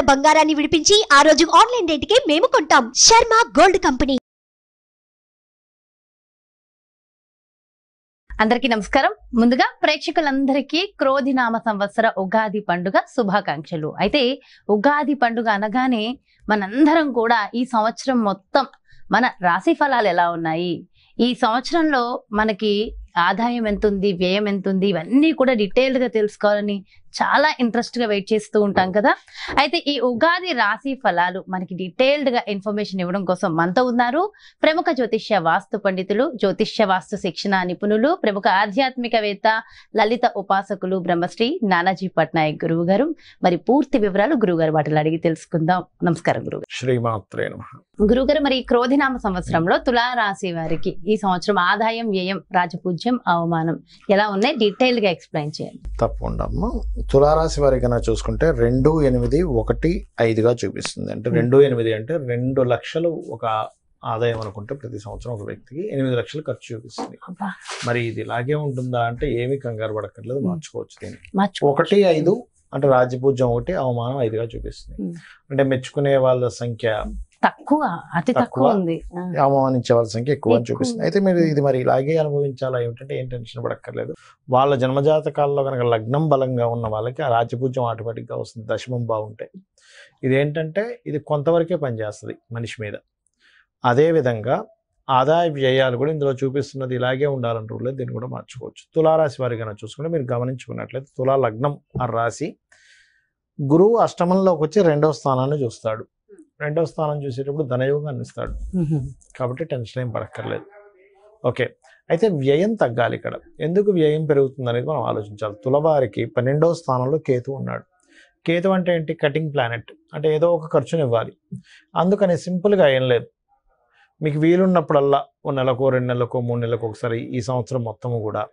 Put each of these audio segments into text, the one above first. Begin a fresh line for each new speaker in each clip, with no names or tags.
గ్రాముల బంగారాన్ని విడిపించి ఆ రోజు ఆన్లైన్ రేటుకే మేము కొంటాం. Sharma gold company.
అందరికీ నమస్కారం. ముందుగా ప్రేక్షకులందరికీ క్రోధినామ సంవత్సర ఉగాది పండుగ శుభాకాంక్షలు. అయితే ఉగాది పండుగ అనగానే మనందరం కూడా ఈ సంవత్సరం మొత్తం మన రాశి ఫలాలు ఎలా ఉన్నాయి, ఈ సంవత్సరంలో మనకి ఆదాయం ఎంత ఉంది, వ్యయం ఎంత ఉంది, ఇవన్నీ కూడా డీటెయిల్డ్ గా తెలుసుకోవాలని చాలా ఇంట్రెస్ట్ గా వెయిట్ చేస్తూ ఉంటాం కదా. అయితే ఈ ఉగాది రాశి ఫలాలు మనకి డీటెయిల్డ్ గా ఇన్ఫర్మేషన్ ఇవ్వడం కోసం మనతో ఉన్నారు ప్రముఖ జ్యోతిష్య వాస్తు పండితులు, జ్యోతిష్య వాస్తు శిక్షణ నిపుణులు, ప్రముఖ ఆధ్యాత్మికవేత్త, లలిత ఉపాసకులు బ్రహ్మశ్రీ నానాజీ పట్నాయక్ గురువు గారు. మరి పూర్తి వివరాలు గురువు గారు వాటిలో అడిగి తెలుసుకుందాం. నమస్కారం గురువు గారు.
శ్రీమాత్రే నమః.
గురువు గారు, మరి క్రోధినామ సంవత్సరంలో తులారాశి వారికి ఈ సంవత్సరం ఆదాయం, వ్యయం, రాజపూజ్యం, అవమానం ఎలా ఉన్నాయి డీటెయిల్ గా ఎక్స్ప్లెయిన్ చేయండి.
తప్పకుండా అమ్మ. తులారాశి వారికి కన్నా చూసుకుంటే 2, 8, 1, 5గా చూపిస్తుంది. అంటే 2, 8 అంటే 2 లక్షలు ఒక ఆదాయం అనుకుంటే ప్రతి సంవత్సరం ఒక వ్యక్తికి 8 లక్షలు ఖర్చు చూపిస్తుంది. మరి ఇది ఇలాగే ఉంటుందా అంటే ఏమీ కంగారు పడక్కర్లేదు, మార్చుకోవచ్చు దీన్ని. 1, 5 అంటే రాజ్యపూజ్యం 1, అవమానం 5గా చూపిస్తుంది. అంటే మెచ్చుకునే వాళ్ళ సంఖ్య
తక్కువ, అతి తక్కువ ఉంది,
అవమానించే వాళ్ళ సంఖ్య ఎక్కువ అని చూపిస్తుంది. అయితే మీరు ఇది మరి ఇలాగే అనుభవించాలా ఏమిటంటే ఏం టెన్షన్ పడక్కర్లేదు. వాళ్ళ జన్మజాతకాల్లో కనుక లగ్నం బలంగా ఉన్న వాళ్ళకి ఆ రాజ్యపూజ్యం ఆటోమేటిక్గా వస్తుంది, దశమం బాగుంటాయి. ఇదేంటంటే ఇది కొంతవరకే పనిచేస్తుంది మనిషి మీద. అదేవిధంగా ఆదాయ వ్యయాలు కూడా ఇందులో చూపిస్తున్నది ఇలాగే ఉండాలంటే దీన్ని కూడా మార్చుకోవచ్చు. తులారాశి వారి కనుక చూసుకుంటే మీరు గమనించుకున్నట్లయితే తులా లగ్నం ఆ రాశి, గురువు అష్టమంలోకి వచ్చి 2వ స్థానాన్ని చూస్తాడు. 2వ స్థానం చూసేటప్పుడు ధనయోగాన్ని ఇస్తాడు, కాబట్టి టెన్షన్ ఏం పడక్కర్లేదు. ఓకే, అయితే వ్యయం తగ్గాలి. ఇక్కడ ఎందుకు వ్యయం పెరుగుతుంది అనేది మనం ఆలోచించాలి. తులవారికి 12వ స్థానంలో కేతు ఉన్నాడు. కేతు అంటే ఏంటి? Cutting planet. అంటే ఏదో ఒక ఖర్చుని ఇవ్వాలి. అందుకని సింపుల్గా ఏం లేదు, మీకు వీలున్నప్పుడల్లా 1 నెలకో 2 నెలలకో 3 నెలలకు ఒకసారి ఈ సంవత్సరం మొత్తము కూడా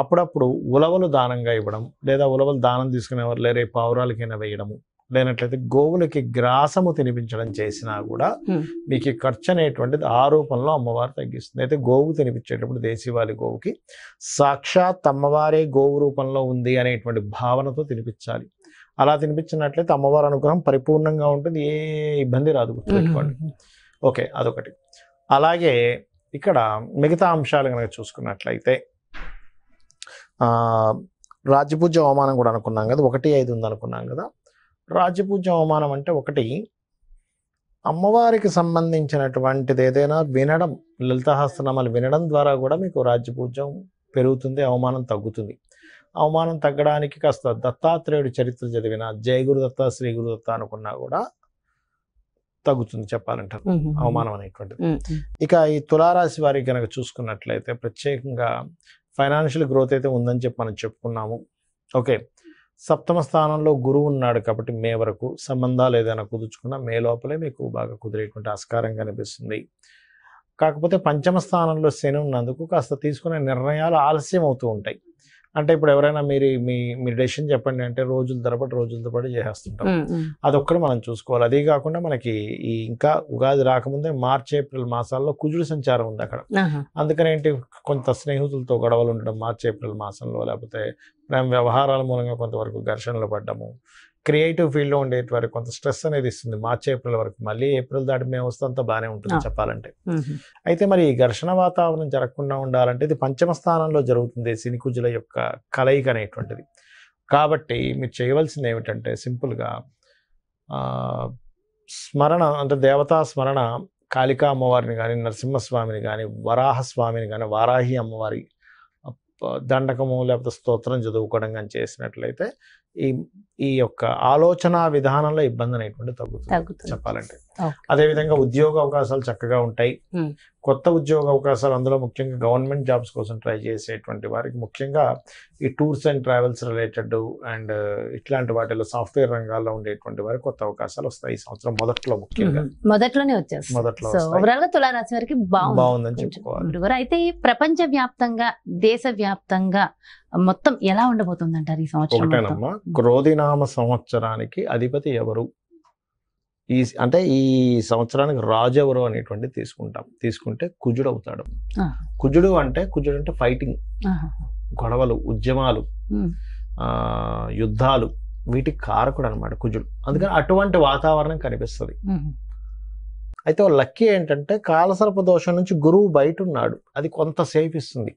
అప్పుడప్పుడు ఉలవలు దానంగా ఇవ్వడం, లేదా ఉలవలు దానం తీసుకునేవారు లేరే పావురాలకైనా వేయడము, లేనట్లయితే గోవులకి గ్రాసము తినిపించడం చేసినా కూడా మీకు ఖర్చు అనేటువంటిది ఆ రూపంలో అమ్మవారు తగ్గిస్తుంది. అయితే గోవు తినిపించేటప్పుడు దేశీవాలి గోవుకి సాక్షాత్ అమ్మవారే గోవు రూపంలో ఉంది అనేటువంటి భావనతో తినిపించాలి. అలా తినిపించినట్లయితే అమ్మవారి అనుగ్రహం పరిపూర్ణంగా ఉంటుంది, ఏ ఇబ్బంది రాదు, గుర్తుపెట్టుకోండి. ఓకే, అదొకటి. అలాగే ఇక్కడ మిగతా అంశాలు కనుక చూసుకున్నట్లయితే రాజ్యపూజ్య అవమానం కూడా అనుకున్నాం కదా, 1, 5 ఉంది అనుకున్నాం కదా. రాజ్యపూజ్య అవమానం అంటే ఒకటి, అమ్మవారికి సంబంధించినటువంటిది ఏదైనా వినడం, లలితాసహస్రనామాలు వినడం ద్వారా కూడా మీకు రాజ్యపూజ్యం పెరుగుతుంది, అవమానం తగ్గుతుంది. అవమానం తగ్గడానికి కాస్త దత్తాత్రేయుడి చరిత్ర చదివిన, జయ గురుదత్త, శ్రీ గురుదత్త అనుకున్నా కూడా తగ్గుతుంది చెప్పాలంటే అవమానం అనేటువంటిది. ఇక ఈ తులారాశి వారికి కనుక చూసుకున్నట్లయితే ప్రత్యేకంగా ఫైనాన్షియల్ గ్రోత్ అయితే ఉందని చెప్పి మనం చెప్పుకున్నాము. ఓకే, 7వ స్థానంలో గురువు ఉన్నాడు కాబట్టి మే వరకు సంబంధాలు ఏదైనా కుదుర్చుకున్నా మే లోపలే మీకు బాగా కుదిరేటువంటి ఆస్కారం కనిపిస్తుంది. కాకపోతే 5వ స్థానంలో శని ఉన్నందుకు కాస్త తీసుకునే నిర్ణయాలు ఆలస్యం అవుతూ ఉంటాయి. అంటే ఇప్పుడు ఎవరైనా మీ డెసిషన్ చెప్పండి అంటే రోజుల తరబడి చేసేస్తుంటాం. అదొక్కటి మనం చూసుకోవాలి. అదే కాకుండా మనకి ఈ ఇంకా ఉగాది రాకముందే మార్చి, ఏప్రిల్ మాసాల్లో కుజుడు సంచారం ఉంది అక్కడ. అందుకని ఏంటి, కొంత స్నేహితులతో గొడవలు ఉండడం మార్చి, ఏప్రిల్ మాసంలో, లేకపోతే ప్రేమ వ్యవహారాల మూలంగా కొంతవరకు ఘర్షణలు పడ్డము, క్రియేటివ్ ఫీల్డ్లో ఉండేటి వరకు కొంత స్ట్రెస్ అనేది ఇస్తుంది మార్చి, ఏప్రిల్ వరకు. మళ్ళీ ఏప్రిల్ దాటి మేము వస్తే అంతా బాగానే ఉంటుంది చెప్పాలంటే. అయితే మరి ఈ ఘర్షణ వాతావరణం జరగకుండా ఉండాలంటే ఇది 5వ స్థానంలో జరుగుతుంది, శని కుజుల యొక్క కలయిక అనేటువంటిది. కాబట్టి మీరు చేయవలసింది ఏమిటంటే సింపుల్గా స్మరణ, అంటే దేవతా స్మరణ, కాళికా అమ్మవారిని కానీ, నరసింహస్వామిని కానీ, వరాహస్వామిని కానీ, వారాహి అమ్మవారి దండకము లేకపోతే స్తోత్రం చదువుకోవడం కానీ చేసినట్లయితే ఈ యొక్క ఆలోచన విధానంలో ఇబ్బంది అనేటువంటి తగ్గుతుంది చెప్పాలంటే. అదేవిధంగా ఉద్యోగ అవకాశాలు చక్కగా ఉంటాయి. కొత్త ఉద్యోగ అవకాశాలు, అందులో ముఖ్యంగా గవర్నమెంట్ జాబ్స్ కోసం ట్రై చేసేటువంటి వారికి ముఖ్యంగా ఈ tours and travels related and ఇట్లాంటి వాటిలో సాఫ్ట్వేర్ రంగాల్లో ఉండేటువంటి వారికి కొత్త అవకాశాలు వస్తాయి ఈ సంవత్సరం మొదట్లో. ముఖ్యంగా మొదట్లో
తులారాశి వారికి
బాగుందని చెప్పుకోవాలి.
అయితే ప్రపంచ వ్యాప్తంగా, దేశ వ్యాప్తంగా మొత్తం ఎలా ఉండబోతుంది అంటారు ఈ సంవత్సరం?
ఒకటేనమ్మా, క్రోధినామ సంవత్సరానికి అధిపతి ఎవరు, అంటే ఈ సంవత్సరానికి రాజు ఎవరు అనేటువంటి తీసుకుంటే కుజుడు అవుతాడు. కుజుడు అంటే ఫైటింగ్, గొడవలు, ఉద్యమాలు, యుద్ధాలు, వీటికి కారకుడు అనమాట కుజుడు. అందుకని అటువంటి వాతావరణం కనిపిస్తుంది. అయితే లక్కీ ఏంటంటే కాలసర్ప దోషం నుంచి గురువు బయట ఉన్నాడు, అది కొంత సేఫ్ ఇస్తుంది.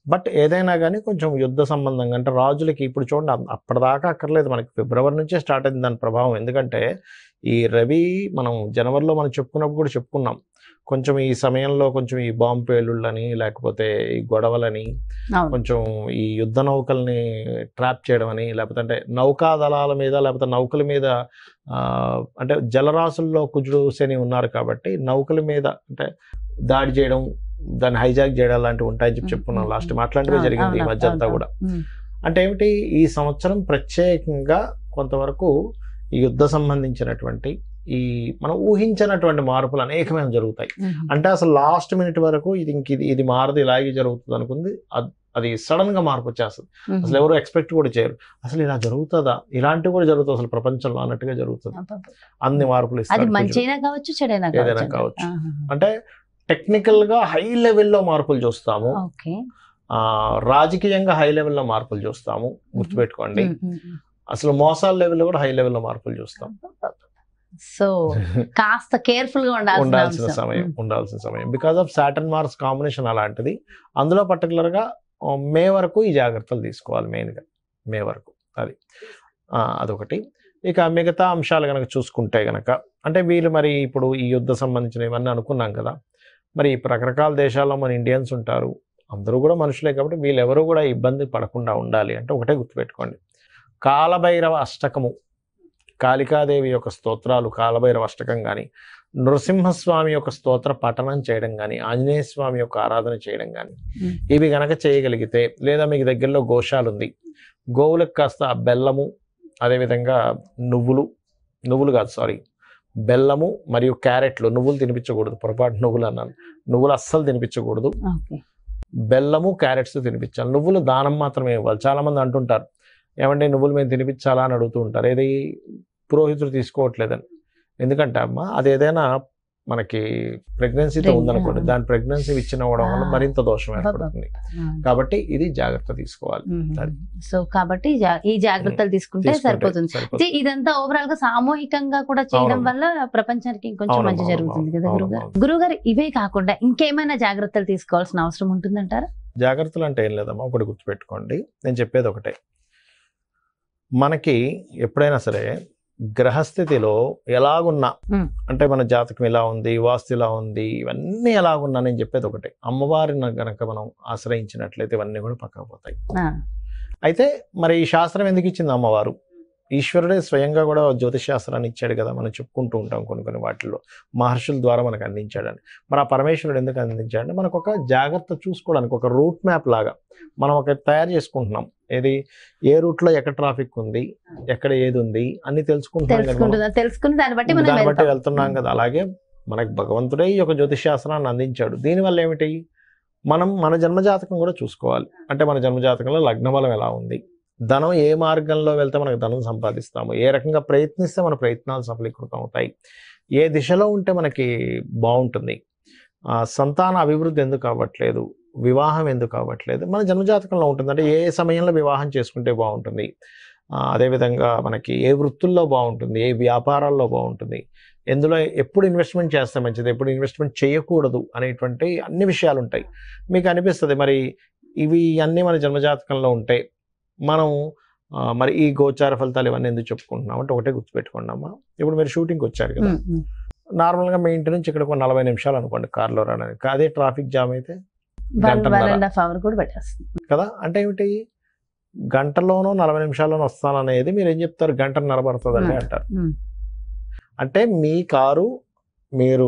బట్ ఏదైనా కానీ కొంచెం యుద్ధ సంబంధంగా అంటే రాజులకి ఇప్పుడు చూడండి అప్పటిదాకా అక్కర్లేదు, మనకి ఫిబ్రవరి నుంచే స్టార్ట్ అయింది దాని ప్రభావం. ఎందుకంటే ఈ రవి మనం జనవరిలో మనం చెప్పుకున్నప్పుడు కూడా చెప్పుకున్నాం, కొంచెం ఈ సమయంలో కొంచెం ఈ బాంబు పేలుళ్ళని లేకపోతే ఈ గొడవలని కొంచెం ఈ యుద్ధ నౌకల్ని ట్రాప్ చేయడం అని, లేకపోతే అంటే నౌకా దళాల మీద లేకపోతే నౌకల మీద అంటే జలరాశుల్లో కుజుడు శని ఉన్నారు కాబట్టి నౌకల మీద అంటే దాడి చేయడం, దాన్ని హైజాక్ చేయడం లాంటివి ఉంటాయని చెప్పుకున్నాం లాస్ట్ అట్లాంటివే జరిగింది ఈ మధ్య అంతా కూడా. అంటే ఏమిటి, ఈ సంవత్సరం ప్రత్యేకంగా కొంతవరకు ఈ యుద్ధ సంబంధించినటువంటి ఈ మనం ఊహించినటువంటి మార్పులు అనేకమైన జరుగుతాయి. అంటే అసలు లాస్ట్ మినిట్ వరకు ఇది మారదు, ఇలాగే జరుగుతుంది అనుకుంది, అది సడన్ గా మార్పు వచ్చేస్తుంది. అసలు ఎవరు ఎక్స్పెక్ట్ కూడా చేయరు, అసలు ఇలా జరుగుతుందా, ఇలాంటివి కూడా జరుగుతుంది అసలు ప్రపంచంలో అన్నట్టుగా జరుగుతుంది. అన్ని మార్పులు ఏదైనా కావచ్చు. అంటే టెక్నికల్ గా హై లెవెల్లో మార్పులు చూస్తాము, రాజకీయంగా హై లెవెల్లో మార్పులు చూస్తాము, గుర్తుపెట్టుకోండి. అసలు మోసాల లెవెల్లో కూడా హై లెవెల్లో మార్పులు చూస్తాం.
సో కాస్త కేర్ఫుల్ గా ఉండాల్సిన
సమయం because of Saturn Mars combination అలాంటిది. అందులో పర్టికులర్ గా మే వరకు ఈ జాగ్రత్తలు తీసుకోవాలి, మెయిన్ గా మే వరకు. అదొకటి. ఇక మిగతా అంశాలు కనుక చూసుకుంటే గనక అంటే వీళ్ళు మరి ఇప్పుడు ఈ యుద్ధ సంబంధించిన ఇవన్నీ అనుకున్నాం కదా, మరి రకరకాల దేశాల్లో మన ఇండియన్స్ ఉంటారు, అందరూ కూడా మనుషులే కాబట్టి వీళ్ళెవరూ కూడా ఇబ్బంది పడకుండా ఉండాలి అంటే ఒకటే గుర్తుపెట్టుకోండి, కాలభైరవ అష్టకము, కాళికాదేవి యొక్క స్తోత్రాలు, కాలభైరవ అష్టకం కానీ, నృసింహస్వామి యొక్క స్తోత్ర పఠనం చేయడం కానీ, ఆంజనేయ స్వామి యొక్క ఆరాధన చేయడం కానీ, ఇవి గనక చేయగలిగితే, లేదా మీకు దగ్గరలో గోశాల ఉంది, గోవులకు కాస్త బెల్లము, అదేవిధంగా నువ్వులు కాదు సారీ బెల్లము మరియు క్యారెట్లు, నువ్వులు తినిపించకూడదు, పొరపాటు నువ్వులు అన్నాను, నువ్వులు అస్సలు తినిపించకూడదు, బెల్లము క్యారెట్స్ తినిపించాలి. నువ్వులు దానం మాత్రమే ఇవ్వాలి. చాలా మంది అంటుంటారు ఏమంటే నువ్వులు మేము తినిపించాలా అని అడుగుతూ ఉంటారు, ఏది పురోహితుడు తీసుకోవట్లేదని. ఎందుకంటే అమ్మ అది ఏదైనా మనకి ప్రెగ్నెన్సీతో ఉందనుకోండి, దాని ప్రెగ్నెన్సీ ఇచ్చినవ్వడం వల్ల మరింత దోషం ఏర్పడుతుంది. కాబట్టి ఇది జాగ్రత్త తీసుకోవాలి.
సో కాబట్టి ఈ జాగ్రత్తలు తీసుకుంటే సరిపోతుంది. ఇదంతా ఓవరాల్ గా సామూహికంగా కూడా చేయడం వల్ల ప్రపంచానికి ఇంకొంచెం మంచి జరుగుతుంది కదా గురుగారు. ఇవే కాకుండా ఇంకేమైనా జాగ్రత్తలు తీసుకోవాల్సిన అవసరం ఉంటుందంటారా?
జాగ్రత్తలు అంటే ఏం లేదమ్మా, ఒకటి గుర్తుపెట్టుకోండి, నేను చెప్పేది ఒకటే, మనకి ఎప్పుడైనా సరే గ్రహస్థితిలో ఎలాగున్నా అంటే మన జాతకం ఇలా ఉంది, వాస్తు ఇలా ఉంది, ఇవన్నీ ఎలాగున్నా నేను చెప్పేది ఒకటే, అమ్మవారిని గనక మనం ఆశ్రయించినట్లయితే ఇవన్నీ కూడా పక్కకు పోతాయి. అయితే మరి ఈ శాస్త్రం ఎందుకు ఇచ్చింది అమ్మవారు? ఈశ్వరుడే స్వయంగా కూడా జ్యోతిష్ శాస్త్రాన్ని ఇచ్చాడు కదా, మనం చెప్పుకుంటూ ఉంటాం కొన్ని వాటిల్లో మహర్షుల ద్వారా మనకు అందించాడని. మరి ఆ పరమేశ్వరుడు ఎందుకు అందించాడంటే మనకు ఒక జాగ్రత్త చూసుకోవడానికి, ఒక రూట్ మ్యాప్ లాగా మనం ఒక తయారు చేసుకుంటున్నాం. ఏది ఏ రూట్ లో ఎక్కడ ట్రాఫిక్ ఉంది, ఎక్కడ ఏది ఉంది అన్ని
తెలుసుకుని దాన్ని బట్టి
వెళ్తున్నాం కదా. అలాగే మనకు భగవంతుడే ఈ యొక్క జ్యోతిష్ శాస్త్రాన్ని అందించాడు. దీనివల్ల ఏమిటి, మనం మన జన్మజాతకం కూడా చూసుకోవాలి. అంటే మన జన్మజాతకంలో లగ్నబలం ఎలా ఉంది, ధనం ఏ మార్గంలో వెళ్తే మనకు ధనం సంపాదిస్తాము, ఏ రకంగా ప్రయత్నిస్తే మన ప్రయత్నాలు సఫలీకృతం అవుతాయి, ఏ దిశలో ఉంటే మనకి బాగుంటుంది, సంతాన అభివృద్ధి ఎందుకు అవ్వట్లేదు, వివాహం ఎందుకు అవ్వట్లేదు, మన జన్మజాతకంలో ఉంటుంది. అంటే ఏ సమయంలో వివాహం చేసుకుంటే బాగుంటుంది, అదేవిధంగా మనకి ఏ వృత్తుల్లో బాగుంటుంది, ఏ వ్యాపారాల్లో బాగుంటుంది, ఎందులో ఎప్పుడు ఇన్వెస్ట్మెంట్ చేస్తే మంచిది, ఎప్పుడు ఇన్వెస్ట్మెంట్ చేయకూడదు అనేటువంటి అన్ని విషయాలు ఉంటాయి. మీకు అనిపిస్తుంది మరి ఇవి అన్నీ మన జన్మజాతకంలో ఉంటాయి, మనం మరి ఈ గోచార ఫలితాలు ఇవన్నీ ఎందుకు చెప్పుకుంటున్నాం అంటే ఒకటే గుర్తుపెట్టుకోండి అమ్మా. ఇప్పుడు మీరు షూటింగ్కి వచ్చారు కదా, నార్మల్గా మీ ఇంటి నుంచి ఇక్కడ 40 నిమిషాలు అనుకోండి కార్లో రావడానికి, అదే ట్రాఫిక్ జామ్ అయితే కదా. అంటే ఏమిటి, గంటలోనో 40 నిమిషాల్లోనో వస్తాననేది మీరు ఏం చెప్తారు, గంటన్నర పడుతుందండి అంటారు. అంటే మీ కారు మీరు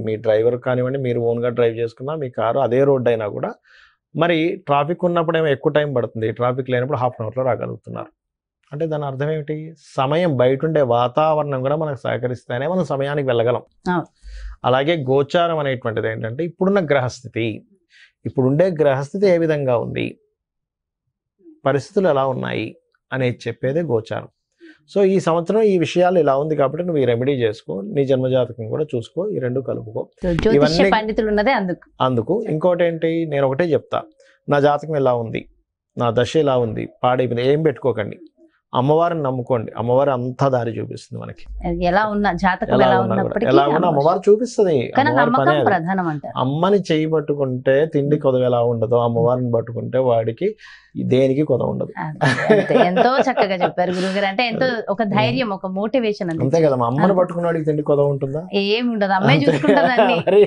మీ డ్రైవర్ కానివ్వండి, మీరు ఓన్గా డ్రైవ్ చేసుకున్నా మీ కారు అదే రోడ్డు అయినా కూడా మరి ట్రాఫిక్ ఉన్నప్పుడు ఏమో ఎక్కువ టైం పడుతుంది, ట్రాఫిక్ లేనప్పుడు ½ అవర్లో రాగలుగుతున్నారు. అంటే దాని అర్థం ఏమిటి, సమయం బయట ఉండే వాతావరణం కూడా మనకు సహకరిస్తేనే మనం సమయానికి వెళ్ళగలం. అలాగే గోచారం అనేటువంటిది ఏంటంటే ఇప్పుడున్న గ్రహస్థితి, ఇప్పుడుండే గ్రహస్థితి ఏ విధంగా ఉంది, పరిస్థితులు ఎలా ఉన్నాయి అనేది చెప్పేదే గోచారం. సో ఈ సంవత్సరం ఈ విషయాలు ఇలా ఉంది కాబట్టి నువ్వు ఈ రెమెడీ చేసుకో, నీ జన్మజాతకం కూడా చూసుకో, ఈ రెండు కలుపుకో. అందుకు ఇంకోటి ఏంటి, నేను ఒకటే చెప్తా, నా జాతకం ఎలా ఉంది, నా దశ ఎలా ఉంది, పాడైపోయింది ఏం పెట్టుకోకండి. అమ్మవారిని నమ్ముకోండి, అమ్మవారి అంతా దారి చూపిస్తుంది మనకి.
ఎలా ఉన్నా జాతకం
ఎలా
ఎలా
ఉన్నా కూడా,
ఉన్నప్పటికీ
ఎలా ఉన్నా అమ్మవారు చూపిస్తుంది.
కానీ
అమ్మవారి పనే
నమ్మకం
అది.
ప్రధానం అంటారు.
అమ్మని చేయి పట్టుకుంటే తిండి కొదవ ఎలా ఉండదో, అమ్మవారిని పట్టుకుంటే వాడికి దేనికి కొదవ ఉండదు.
అంతే. ఎంతో చక్కగా చెప్పారు గురువుగారు. అంటే ఎంతో ఒక ధైర్యం, ఒక మోటివేషన్
అంతే కదా, మా అమ్మని పట్టుకున్నాడికి తిండి కొదవ ఉంటుందా?
ఏమి ఉండదు, అమ్మాయి చూసుకుంటదండి.
మరి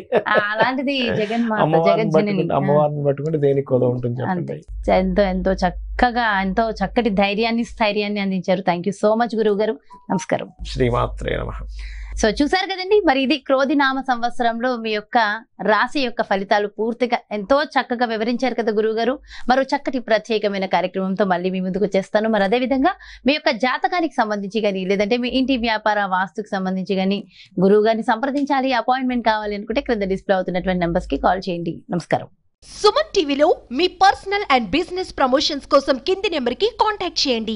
అలాంటిది జగన్మాత
అమ్మవారిని
జగజ్జనని.
పట్టుకుంటే, అమ్మవారిని పట్టుకుంటే దేనికి కొదవ ఉంటుంది చెప్పండి.
ఎంతో ఎంతో చక్కగా, ఎంతో చక్కటి ధైర్యాన్ని స్థైర్యాన్ని అందించారు. థ్యాంక్ యూ సో మచ్ గురువు గారు. నమస్కారం.
శ్రీమాత్రే నమః.
సో చూసారు కదండి, మరి ఇది క్రోధి నామ సంవత్సరంలో మీ యొక్క రాశి యొక్క ఫలితాలు పూర్తిగా ఎంతో చక్కగా వివరించారు కదా గురువు గారు. మరో చక్కటి ప్రత్యేకమైన కార్యక్రమంతో మళ్ళీ మీ ముందుకు వచ్చేస్తాను. మరి అదే విధంగా మీ యొక్క జాతకానికి సంబంధించి కానీ, లేదంటే మీ ఇంటి వ్యాపార వాస్తుకు సంబంధించి కానీ గురువు గారిని సంప్రదించాలి, అపాయింట్మెంట్ కావాలి అనుకుంటే క్రింద డిస్ప్లే అవుతున్నటువంటి నెంబర్స్ కి కాల్ చేయండి. నమస్కారం.
సుమన్ టీవీలో మీ పర్సనల్ అండ్ బిజినెస్ ప్రమోషన్స్ కోసం కింది నెంబర్ కి కాంటాక్ట్ చేయండి.